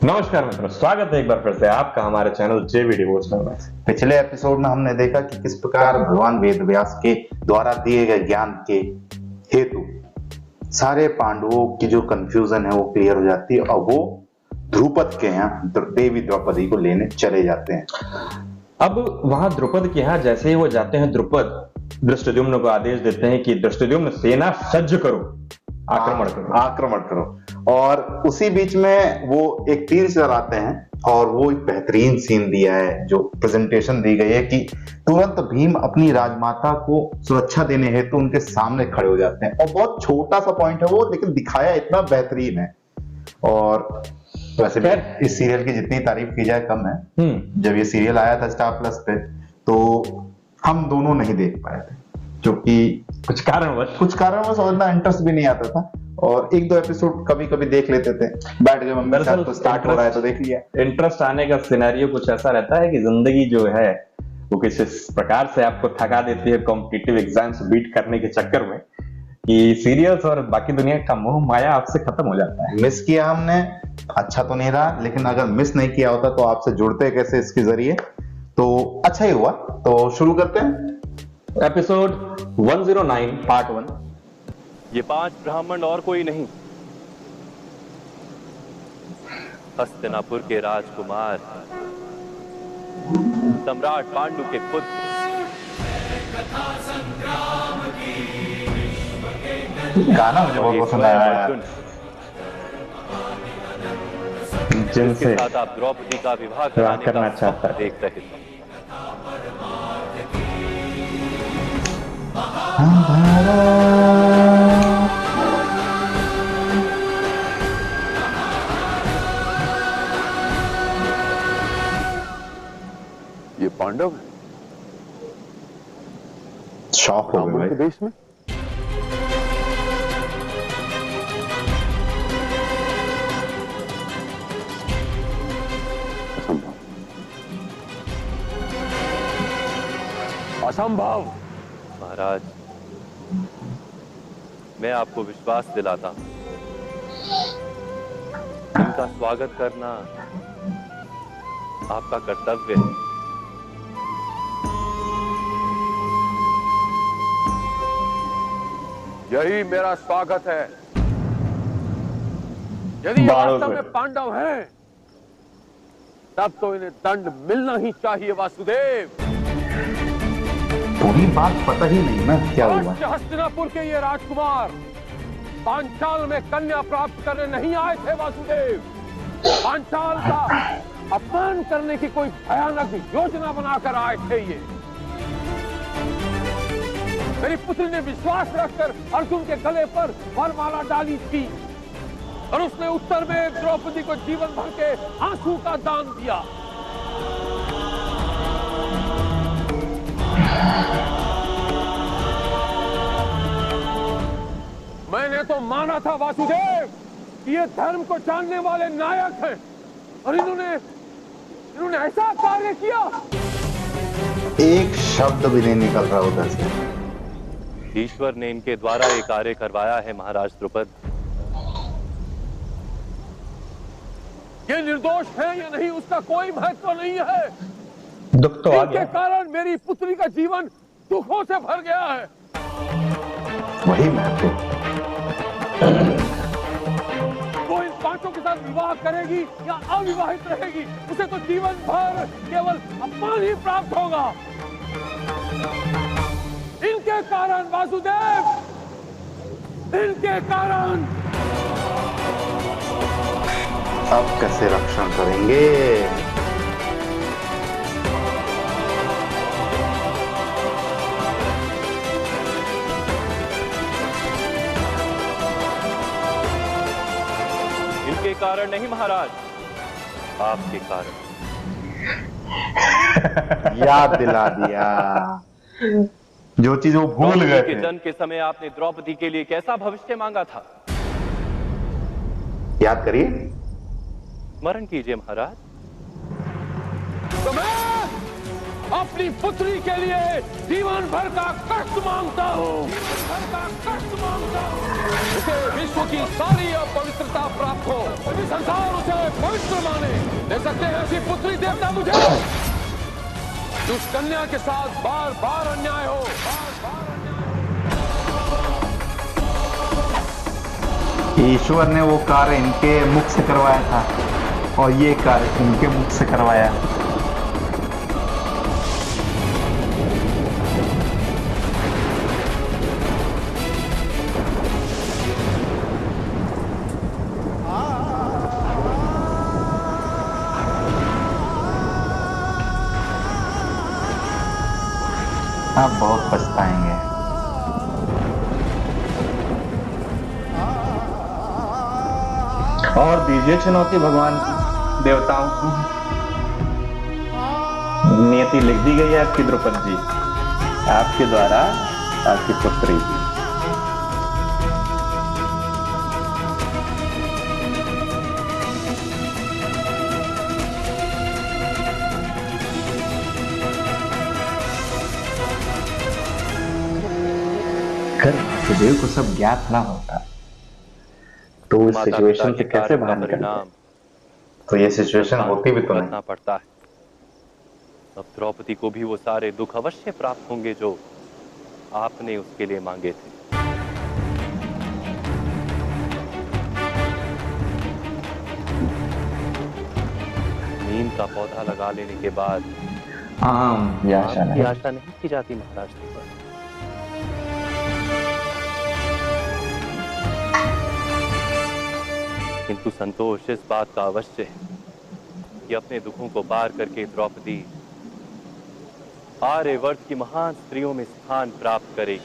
नमस्कार मित्रों, स्वागत है एक बार फिर से आपका हमारे चैनल जेबी डिवोशनल में। पिछले एपिसोड में हमने देखा कि किस प्रकार भगवान वेदव्यास के द्वारा दिए गए ज्ञान के हेतु सारे पांडवों की जो कंफ्यूजन है वो क्लियर हो जाती है और वो ध्रुपद के यहाँ देवी द्रौपदी को लेने चले जाते हैं। अब वहां द्रुपद के यहाँ जैसे ही वो जाते हैं, द्रुपद धृष्टद्युम्न को आदेश देते हैं कि धृष्टद्युम्न सेना सज्ज करो, आक्रमण करो। और उसी बीच में वो एक तीर चलाते हैं और वो एक बेहतरीन सीन दिया है, जो प्रेजेंटेशन दी गई है कि तुरंत भीम अपनी राजमाता को सुरक्षा देने हेतु उनके सामने खड़े हो जाते हैं। और बहुत छोटा सा पॉइंट है वो, लेकिन दिखाया इतना बेहतरीन है। और वैसे भी इस सीरियल की जितनी तारीफ की जाए कम है। जब ये सीरियल आया था स्टार प्लस पे तो हम दोनों नहीं देख पाए थे, क्योंकि कुछ कारणवश उतना इंटरेस्ट भी नहीं आता था। और एक दो एपिसोड कभी कभी देख लेते थे, बैठ के मम्मी साथ तो स्टार्ट हो रहा है तो देख लिया। इंटरेस्ट आने का सिनेरियो कुछ ऐसा रहता है कि जिंदगी जो है वो किसी प्रकार से आपको थका देती है कॉम्पिटिटिव एग्जाम्स बीट करने के चक्कर में, कि सीरियल्स और बाकी दुनिया का मोह माया आपसे खत्म हो जाता है। मिस किया हमने, अच्छा तो नहीं रहा, लेकिन अगर मिस नहीं किया होता तो आपसे जुड़ते कैसे इसके जरिए, तो अच्छा ही हुआ। तो शुरू करते हैं एपिसोड 109 पार्ट 1। ये 5 ब्राह्मण और कोई नहीं, हस्तिनापुर के राजकुमार सम्राट पांडु के पुत्र गाना मुझे बहुत पसंद आया, जिनसे साथ आप द्रौपदी का विवाह करना चाहता है। देख रहे थे। ये पांडव है शौक हो गए के देश में। असंभव। महाराज, मैं आपको विश्वास दिलाता हूं, इनका स्वागत करना आपका कर्तव्य है। यही मेरा स्वागत है। यदि ये वास्तव में पांडव हैं, तब तो इन्हें दंड मिलना ही चाहिए। वासुदेव, पूरी बात पता ही नहीं ना क्या हुआ। हस्तिनापुर के ये राजकुमार पांचाल में कन्या प्राप्त करने नहीं आए थे। वासुदेव, पांचाल का अपमान करने की कोई भयानक योजना बनाकर आए थे। ये मेरी पुत्री ने विश्वास रखकर अर्जुन के गले पर वरमाला डाली थी और उसने उत्तर में द्रौपदी को जीवन भर के आंसू का दान दिया। मैंने तो माना था वासुदेव कि ये धर्म को जानने वाले नायक हैं, और इन्होंने ऐसा कार्य किया। एक शब्द भी नहीं निकल रहा उधर से। ईश्वर ने इनके द्वारा ये कार्य करवाया है महाराज द्रुपद। ये निर्दोष है या नहीं उसका कोई महत्व नहीं है। दुख तो आ गया। इनके कारण मेरी पुत्री का जीवन दुखों से भर गया है। वही महत्व। वो इन 5 के साथ विवाह करेगी या अविवाहित रहेगी, उसे तो जीवन भर केवल अपमान ही प्राप्त होगा। इनके कारण वासुदेव, इनके कारण। अब कैसे रक्षण करेंगे? इनके कारण नहीं महाराज, आपके कारण। याद दिला दिया जो चीज वो भूल गए थे। जन्म के समय आपने द्रौपदी के लिए कैसा भविष्य मांगा था, याद करिए। स्मरण कीजिए महाराज। तो मैं अपनी पुत्री के लिए जीवन भर का कष्ट मांगता हूँ, उसे विश्व की सारी अपवित्रता प्राप्त हो, संसार उसे पवित्र माने। दे सकते हैं ऐसी पुत्री देवता मुझे जिस कन्या के साथ बार बार अन्याय हो, बार बार ईश्वर ने वो कार्य इनके मुख से करवाया था और ये कार्य उनके मुख से करवाया। आप बहुत पछताएंगे। और दीजिए चुनौती भगवान देवताओं को। नियति लिख दी गई है आपकी द्रौपदी जी, आपके द्वारा आपकी पुत्री। अगर वासुदेव को सब ज्ञात ना होता तो इस माता सिचुएशन पिता से के कैसे कार्य का बाहर निकलते? परिणाम तो ये सिचुएशन होती भी तो भुगतना नहीं। पड़ता है। अब द्रौपदी को भी वो सारे दुख अवश्य प्राप्त होंगे जो आपने उसके लिए मांगे थे। नीम का पौधा लगा लेने के बाद आम ये आशा आपकी नहीं। आशा नहीं की जाती महाराज द्रुपद। किंतु संतोष इस बात का अवश्य है कि अपने दुखों को पार करके द्रौपदी आर्यवर्त की महान स्त्रियों में स्थान प्राप्त करेगी।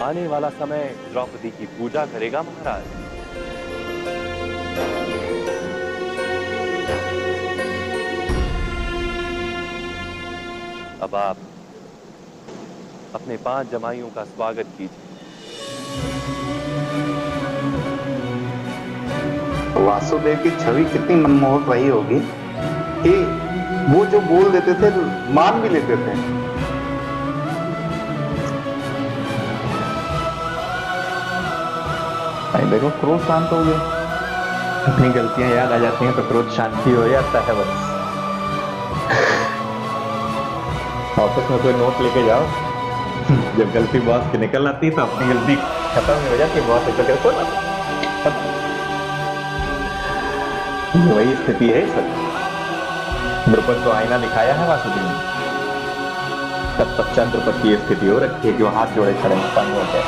आने वाला समय द्रौपदी की पूजा करेगा महाराज। अब आप अपने 5 जमाइयों का स्वागत कीजिए। वासुदेव की छवि कितनी मनमोहक रही होगी कि वो जो बोल देते थे मान भी लेते थे। भाई देखो, क्रोध शांत हो गया, अपनी गलतियां याद आ जाती हैं तो क्रोध शांति हो जाता है बस। ऑफिस में कोई नोट लेके जाओ, जब गलती बॉस की निकल आती है तो अपनी गलती खत्म हो जाती है, बॉस ऐसा करको ना। वही स्थिति है सर। द्रुपद को आईना दिखाया है वासुदेव ने, तब पश्चात द्रुपद की स्थिति हो रखी है कि वो हाथ जोड़े खड़े हैं, तंग हो गए।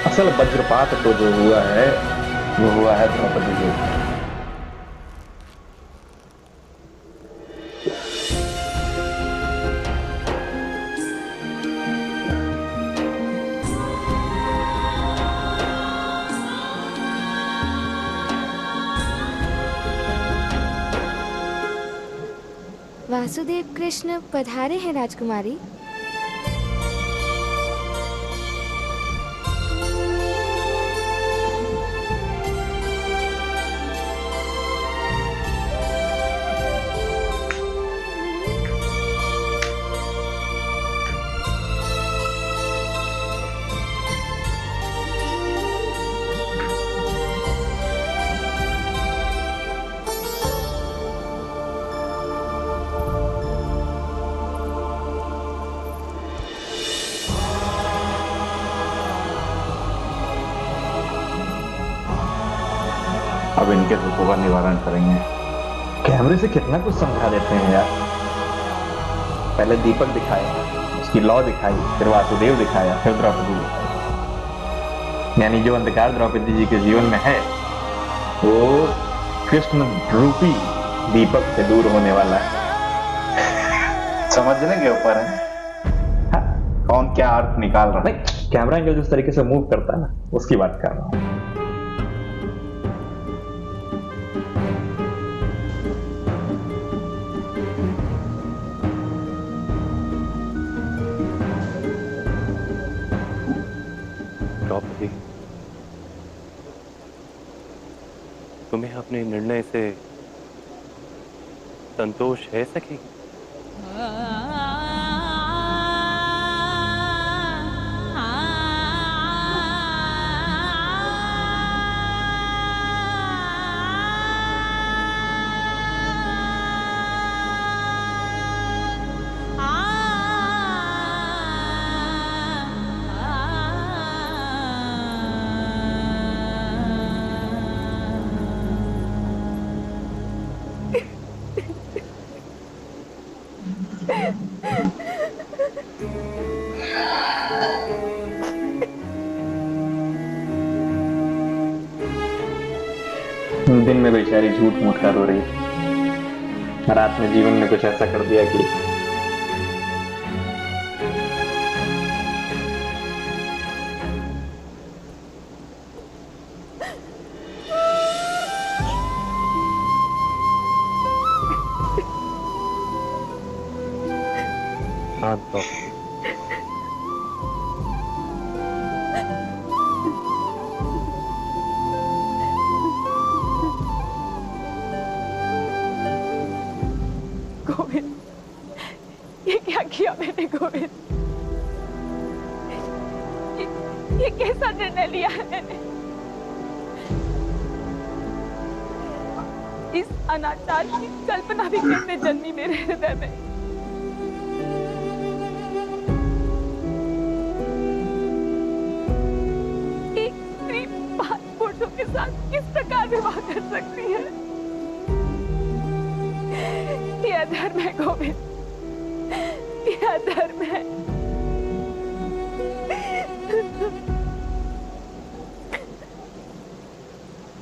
असल वज्रपात तो जो हुआ है वो हुआ है द्रौपदी जी। वासुदेव कृष्ण पधारे हैं राजकुमारी। अब इनके दुखों का निवारण करेंगे। कैमरे से कितना कुछ समझा देते हैं यार। पहले दीपक दिखाया, उसकी लौ दिखाई, फिर वासुदेव दिखाया, फिर द्रौपदी दिखाई। यानी जो अंधकार द्रौपदी जी के जीवन में है वो कृष्ण रूपी दीपक से दूर होने वाला है। समझने के ऊपर है कौन क्या अर्थ निकाल रहा है। नहीं, कैमरा एंगल जिस तरीके से मूव करता है ना, उसकी बात कर रहा हूं। द्रौपदी, तुम्हें अपने निर्णय से संतोष है सखी? दिन में बेचारी झूठ मूठ कर रो रही थी, रात में जीवन ने कुछ ऐसा कर दिया कि शांत हो। गोविंद, ये क्या किया मैंने गोविंद? ये कैसा निर्णय लिया है मैंने? इस अनाचार की कल्पना भी कैसे जन्मी मेरे हृदय में? एक स्त्री 5 पुरुषों के साथ किस प्रकार विवाह कर सकती है? ये अधर्म है गोविंद, ये अधर्म है।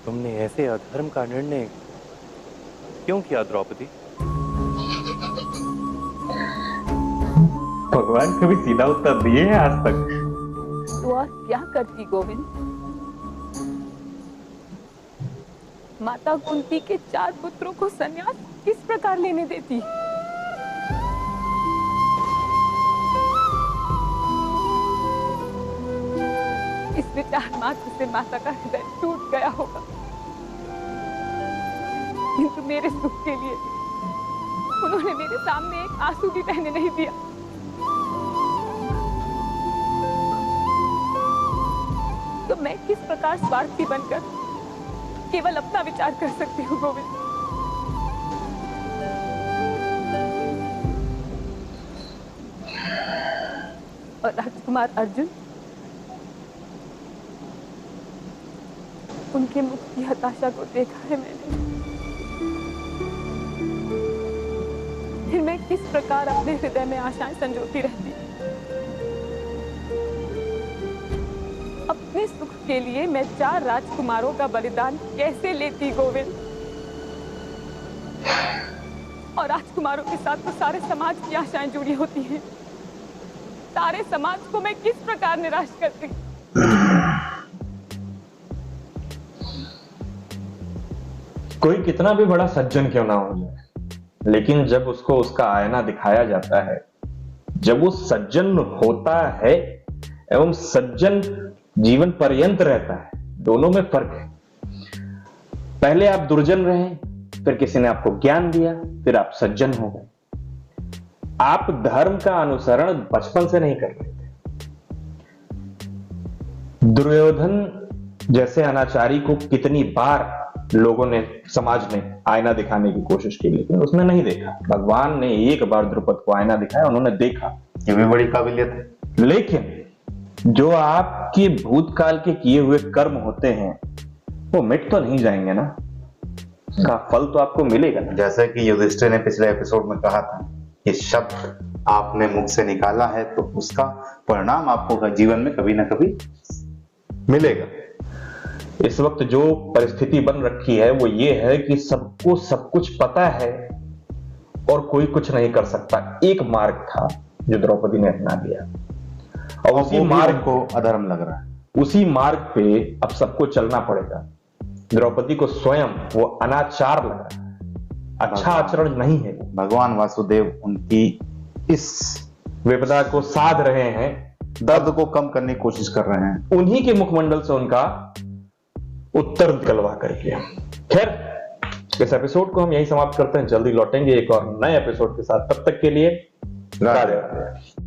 तुमने ऐसे अधर्म का निर्णय क्यों किया द्रौपदी? भगवान कभी सीधा उत्तर दिए हैं आज तक? तो और क्या करती गोविंद? माता कुंती के 4 पुत्रों को संन्यास किस प्रकार लेने देती? इस विचार मात्र से माता का हृदय टूट गया होगा, किंतु मेरे सुख के लिए उन्होंने मेरे सामने एक आंसू भी बहने नहीं दिया। तो मैं किस प्रकार स्वार्थी बनकर केवल अपना विचार कर सकती हूँ गोविंद? और राजकुमार अर्जुन, उनके मुख की हताशा को देखा है मैंने। फिर मैं किस प्रकार अपने हृदय में आशाएं संजोती रहती। अपने सुख के लिए मैं 4 राजकुमारों का बलिदान कैसे लेती गोविंद? और राजकुमारों के साथ तो सारे समाज की आशाएं जुड़ी होती हैं। सारे समाज को मैं किस प्रकार निराश करती। कोई कितना भी बड़ा सज्जन क्यों ना हो जाए, लेकिन जब उसको उसका आईना दिखाया जाता है, जब वो सज्जन होता है एवं सज्जन जीवन पर्यंत रहता है, दोनों में फर्क है। पहले आप दुर्जन रहे, फिर किसी ने आपको ज्ञान दिया, फिर आप सज्जन हो गए। आप धर्म का अनुसरण बचपन से नहीं कर रहे थे। दुर्योधन जैसे अनाचारी को कितनी बार लोगों ने, समाज ने आईना दिखाने की कोशिश की, लेकिन उसने नहीं देखा। भगवान ने एक बार द्रुपद को आईना दिखाया, उन्होंने देखा। ये भी बड़ी काबिलियत है। लेकिन जो आपके भूतकाल के किए हुए कर्म होते हैं वो मिट तो नहीं जाएंगे ना, उसका फल तो आपको मिलेगा ना। जैसा कि युधिष्ठिर ने पिछले एपिसोड में कहा था कि शब्द आपने मुख से निकाला है तो उसका परिणाम आपको जीवन में कभी ना कभी मिलेगा। इस वक्त जो परिस्थिति बन रखी है वो ये है कि सबको सब कुछ पता है और कोई कुछ नहीं कर सकता। एक मार्ग था जो द्रौपदी ने अपना लिया और उसी मार्ग को अधर्म लग रहा है। उसी मार्ग पे अब सबको चलना पड़ेगा। द्रौपदी को स्वयं वो अनाचार लग रहा है, अच्छा आचरण नहीं है। भगवान वासुदेव उनकी इस विपदा को साध रहे हैं, दर्द को कम करने की कोशिश कर रहे हैं। उन्हीं के मुखमंडल से उनका उत्तर निकलवा करके खैर, इस एपिसोड को हम यही समाप्त करते हैं। जल्दी लौटेंगे एक और नए एपिसोड के साथ। तब तक के लिए राधे राधे।